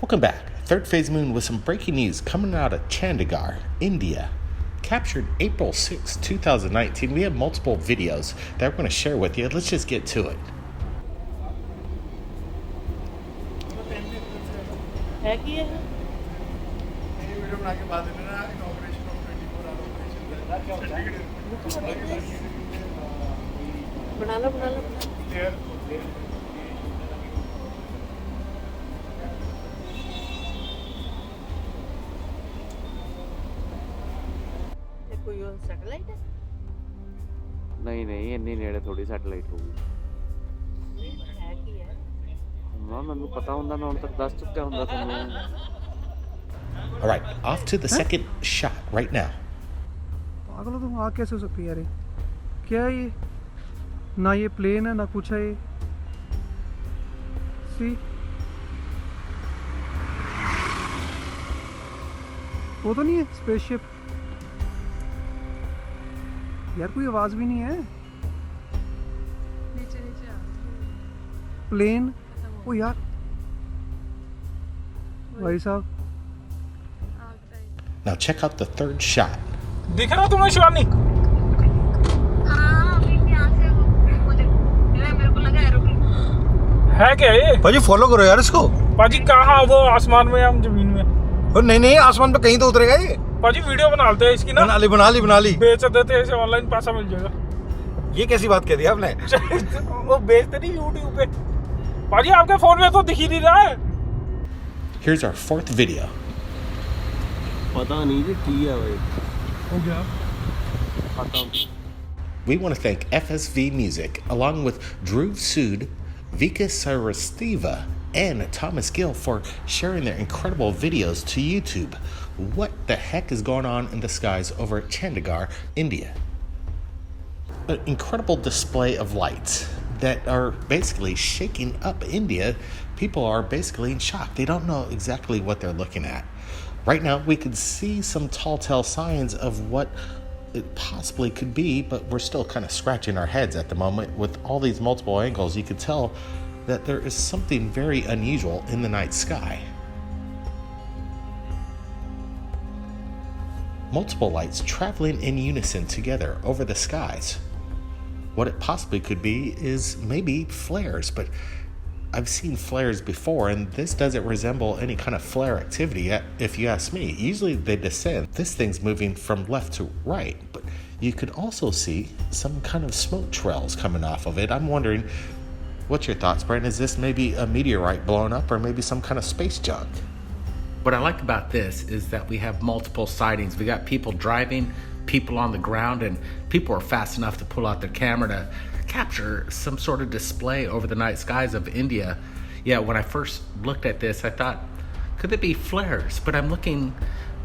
Welcome back. Third phase moon with some breaking news coming out of Chandigarh, India. Captured April 6, 2019. We have multiple videos that we're going to share with you. Let's just get to it. कोई और satellite है? नहीं ਇੰਨੀ ਨੇੜੇ ਥੋੜੀ satellite ਹੋਊਗੀ। है की है? ਨਾ ਮੈਨੂੰ ਪਤਾ ਹੁੰਦਾ ਮੈਂ ਹੁਣ ਤੱਕ ਦੱਸ ਚੁੱਕਿਆ ਹੁੰਦਾ ਤੁਹਾਨੂੰ। All right, off to the second shot right now. पागल हो तुम, आग कैसे हो सकती है यार? क्या है ये? ना ये प्लेन है ना कुछ है ये। सी वो तो नहीं है स्पेसशिप यार, कोई आवाज भी नहीं है। नीचे नीचे प्लेन ओ यार भाई साहब। Now check out the third shot. दिख रहा तुम्हें शिवानी? हाँ अभी यहाँ से मुझे मेरे को लगा एरोप्लेन है क्या ये? भाजी फॉलो करो यार इसको। पाजी कहाँ वो आसमान में या जमीन में? नहीं आसमान पे कहीं तो उतरेगा ये। पाजी वीडियो बना लेते हैं इसकी ना, बना ली बेच देते हैं, इसे ऑनलाइन पैसा मिल जाएगा। ये कैसी बात कह दी आपने? वो बेचते नहीं यूट्यूब पे। पाजी आपके फोन में तो दिख ही नहीं रहा है। Here's our fourth video. ਪਤਾ ਨਹੀਂ ਜੀ ਕੀ ਹੈ ਬਈ। हो गया। खत्म। We want to thank FSV Music, along with Dhruv Sood, Vika Sarastiva, and Thomas Gill for sharing their incredible videos to YouTube. What the heck is going on in the skies over at Chandigarh, India? An incredible display of lights that are basically shaking up India. People are basically in shock. They don't know exactly what they're looking at. Right now, we could see some telltale signs of what it possibly could be, but we're still kind of scratching our heads at the moment. With all these multiple angles, you could tell that there is something very unusual in the night sky. Multiple lights traveling in unison together over the skies. What it possibly could be is maybe flares, but I've seen flares before, and this doesn't resemble any kind of flare activity, if you ask me. Usually they descend. This thing's moving from left to right, but you could also see some kind of smoke trails coming off of it. I'm wondering, what's your thoughts, Brent? Is this maybe a meteorite blown up or maybe some kind of space junk? What I like about this is that we have multiple sightings. We got people driving, people on the ground, and people are fast enough to pull out their camera to capture some sort of display over the night skies of India. Yeah, when I first looked at this, I thought, could it be flares? But I'm looking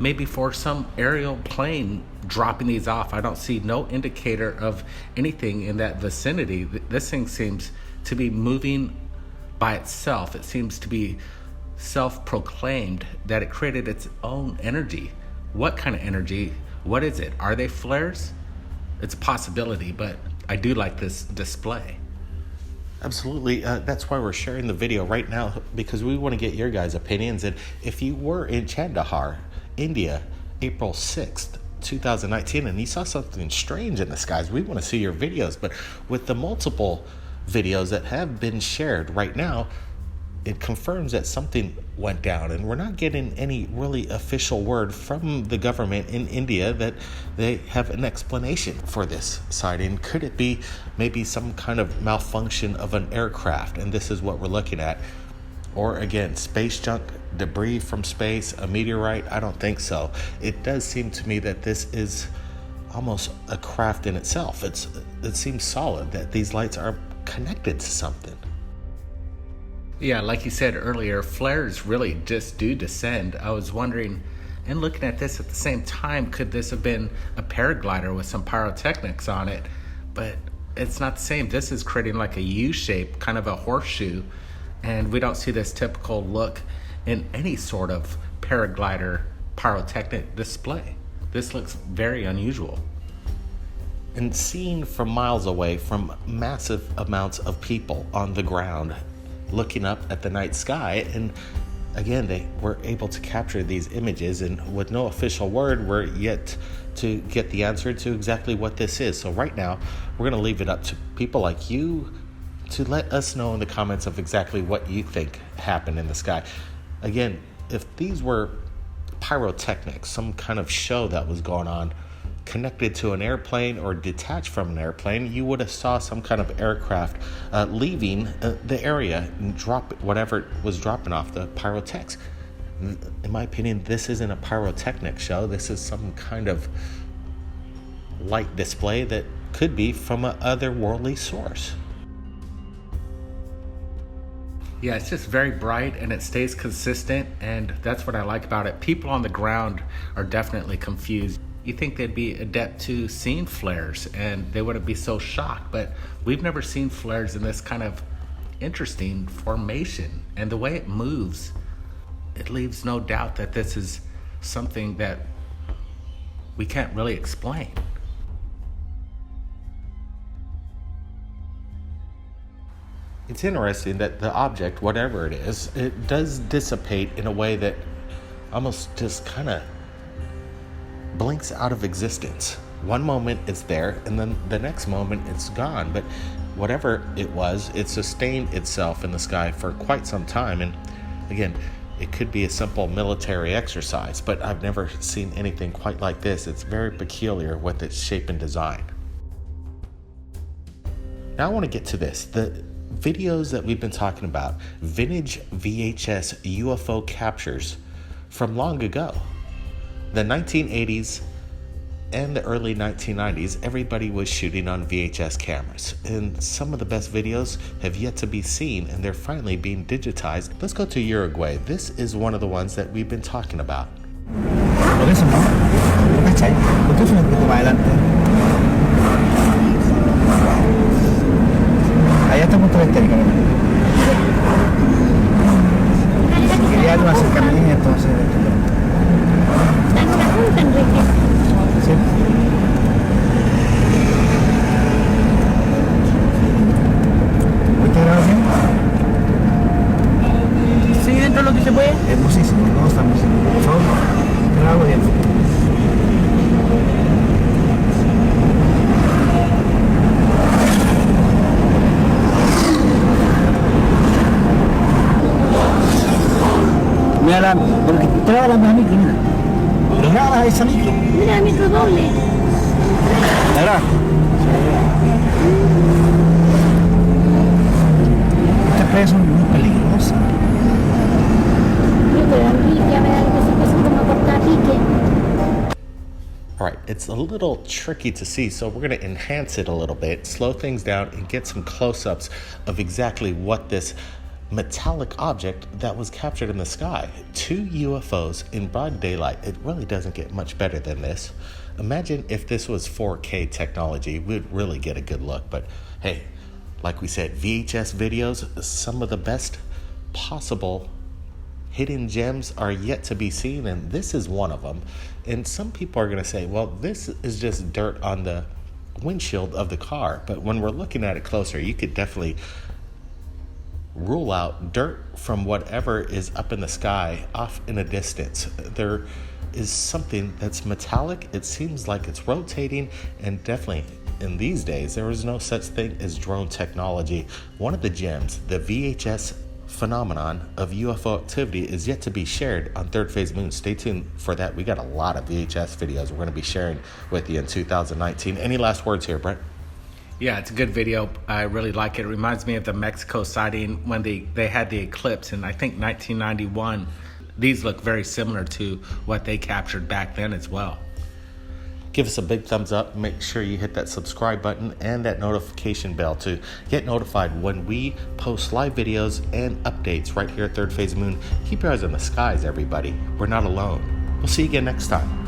maybe for some aerial plane dropping these off. I don't see no indicator of anything in that vicinity. This thing seems to be moving by itself. It seems to be self-proclaimed that it created its own energy. What kind of energy? What is it? Are they flares? It's a possibility, but I do like this display. Absolutely. That's why we're sharing the video right now, because we want to get your guys' opinions. And if you were in Chandigarh, India, April 6th, 2019, and you saw something strange in the skies, we want to see your videos. But with the multiple videos that have been shared right now, it confirms that something went down, and we're not getting any really official word from the government in India that they have an explanation for this sighting. Could it be maybe some kind of malfunction of an aircraft, and this is what we're looking at? Or again, space junk, debris from space, a meteorite? I don't think so. It does seem to me that this is almost a craft in itself. It seems solid, that these lights are connected to something. Yeah, like you said earlier, flares really just do descend. I was wondering, and looking at this at the same time, could this have been a paraglider with some pyrotechnics on it? But it's not the same. This is creating like a U shape, kind of a horseshoe, and we don't see this typical look in any sort of paraglider pyrotechnic display. This looks very unusual. And seen from miles away, from massive amounts of people on the ground, looking up at the night sky, and again, they were able to capture these images, and with no official word, we're yet to get the answer to exactly what this is. So right now, we're going to leave it up to people like you to let us know in the comments of exactly what you think happened in the sky. Again, if these were pyrotechnics, some kind of show that was going on connected to an airplane or detached from an airplane, you would have saw some kind of aircraft leaving the area and drop whatever was dropping off the pyrotechs. In my opinion, this isn't a pyrotechnic show. This is some kind of light display that could be from an otherworldly source. Yeah, it's just very bright and it stays consistent, and that's what I like about it. People on the ground are definitely confused. You think they'd be adept to seeing flares and they wouldn't be so shocked, but we've never seen flares in this kind of interesting formation. And the way it moves, it leaves no doubt that this is something that we can't really explain. It's interesting that the object, whatever it is, it does dissipate in a way that almost just kind of blinks out of existence. One moment it's there, and then the next moment it's gone. But whatever it was, it sustained itself in the sky for quite some time. And again, it could be a simple military exercise, but I've never seen anything quite like this. It's very peculiar with its shape and design. Now I want to get to this. The videos that we've been talking about, vintage VHS UFO captures from long ago. The 1980s and the early 1990s, everybody was shooting on VHS cameras, and some of the best videos have yet to be seen, and they're finally being digitized. Let's go to Uruguay. This is one of the ones that we've been talking about. Por eso no, ¿cachai? Porque eso no es un poco más adelante. Allá está punto de estérica, ¿no? Quería algo acercarme, entonces... Sí. ¿Fuiste grabación? Sí, dentro de lo que se puede. Hermosísimo, no estamos. Por favor, te lo hago bien. Mira la, porque te graba la micro, mira. Pero grabas a esa micro. Mira, micro doble. ¿Verdad? Estas playas son muy peligrosas. Yo te dan ya me da que se empiezan como a cortar pique. All right, it's a little tricky to see, so we're going to enhance it a little bit, slow things down, and get some close-ups of exactly what this metallic object that was captured in the sky. 2 UFOs in broad daylight. It really doesn't get much better than this. Imagine if this was 4K technology, we'd really get a good look. But hey, like we said, VHS videos, some of the best possible hidden gems are yet to be seen, and this is one of them. And some people are going to say, well, this is just dirt on the windshield of the car. But when we're looking at it closer, you could definitely rule out dirt from whatever is up in the sky off in a distance. There is something that's metallic. It seems like it's rotating, and definitely in these days there is no such thing as drone technology. One of the gems, the VHS phenomenon of UFO activity, is yet to be shared on Third Phase Moon. Stay tuned for that. We got a lot of VHS videos we're going to be sharing with you in 2019. Any last words here, Brent? Yeah, it's a good video. I really like it. It reminds me of the Mexico sighting when they had the eclipse in, I think, 1991. These look very similar to what they captured back then as well. Give us a big thumbs up. Make sure you hit that subscribe button and that notification bell to get notified when we post live videos and updates right here at Third Phase Moon. Keep your eyes on the skies, everybody. We're not alone. We'll see you again next time.